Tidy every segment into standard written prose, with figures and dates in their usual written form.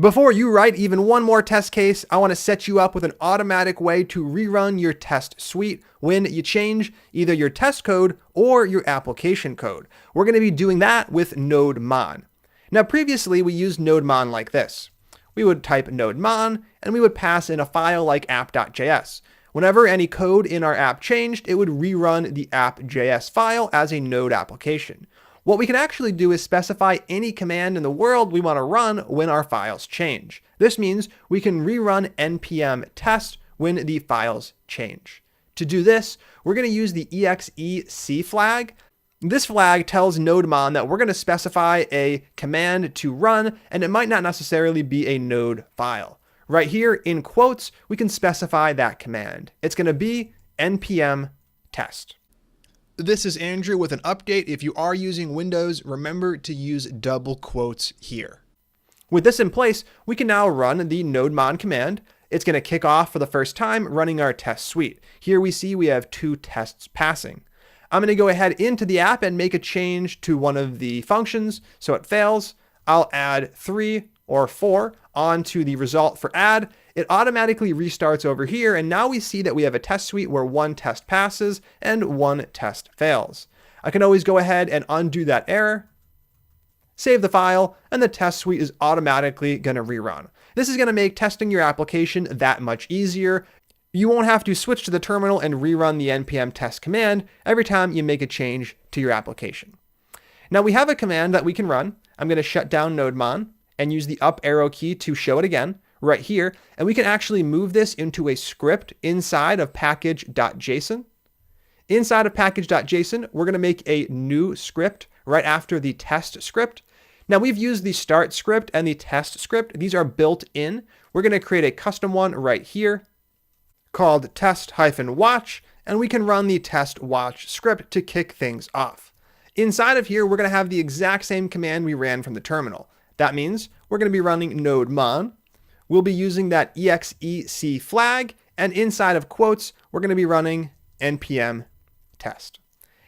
Before you write even one more test case, I want to set you up with an automatic way to rerun your test suite when you change either your test code or your application code. We're going to be doing that with nodemon. Now, previously we used nodemon like this. We would type nodemon and we would pass in a file like app.js. Whenever any code in our app changed, it would rerun the app.js file as a node application. What we can actually do is specify any command in the world we want to run when our files change. This means we can rerun npm test when the files change. To do this, we're going to use the exec flag. This flag tells nodemon that we're going to specify a command to run, and it might not necessarily be a node file. Right here in quotes, we can specify that command. It's going to be npm test. This is Andrew with an update. If you are using Windows, remember to use double quotes here. With this in place, we can now run the nodemon command. It's going to kick off for the first time running our test suite. Here we see we have 2 tests passing. I'm going to go ahead into the app and make a change to one of the functions so it fails. I'll add 3 or 4 onto the result for add. It automatically restarts over here, and now we see that we have a test suite where 1 test passes and 1 test fails. I can always go ahead and undo that error, save the file, and the test suite is automatically going to rerun. This is going to make testing your application that much easier. You won't have to switch to the terminal and rerun the npm test command every time you make a change to your application. Now we have a command that we can run. I'm going to shut down nodemon and use the up arrow key to show it again right here. And we can actually move this into a script inside of package.json. Inside of package.json, we're going to make a new script right after the test script. Now we've used the start script and the test script. These are built in. We're going to create a custom one right here called test-watch, and we can run the test watch script to kick things off. Inside of here, we're going to have the exact same command we ran from the terminal. That means we're going to be running nodemon. We'll be using that exec flag, and inside of quotes, we're going to be running npm test.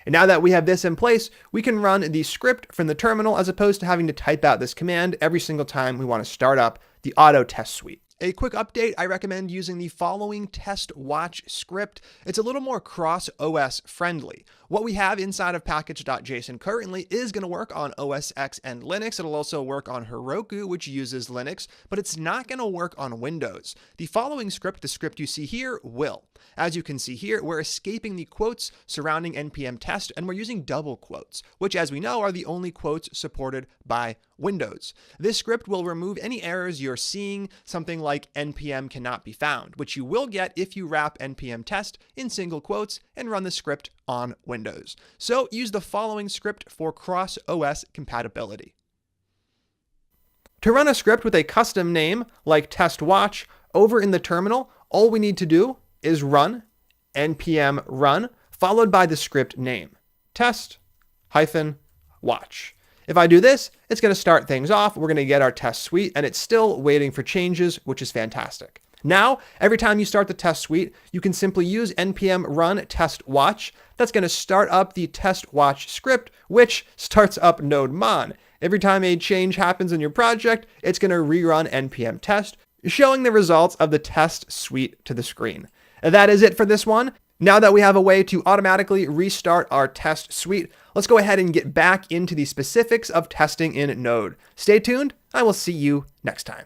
And now that we have this in place, we can run the script from the terminal as opposed to having to type out this command every single time we want to start up the auto test suite. A quick update, I recommend using the following test watch script. It's a little more cross-OS friendly. What we have inside of package.json currently is going to work on OS X and Linux. It'll also work on Heroku, which uses Linux, but it's not going to work on Windows. The following script, the script you see here, will. As you can see here, we're escaping the quotes surrounding npm test, and we're using double quotes, which as we know are the only quotes supported by Windows. This script will remove any errors you're seeing, something like npm cannot be found, which you will get if you wrap npm test in single quotes and run the script on Windows. So use the following script for cross-OS compatibility. To run a script with a custom name like test watch over in the terminal, all we need to do is run npm run followed by the script name test-watch. If I do this, it's going to start things off. We're going to get our test suite, and it's still waiting for changes, which is fantastic. Now, every time you start the test suite, you can simply use npm run test watch. That's going to start up the test watch script, which starts up nodemon. Every time a change happens in your project, it's going to rerun npm test, showing the results of the test suite to the screen. And that is it for this one. Now that we have a way to automatically restart our test suite, let's go ahead and get back into the specifics of testing in Node. Stay tuned. I will see you next time.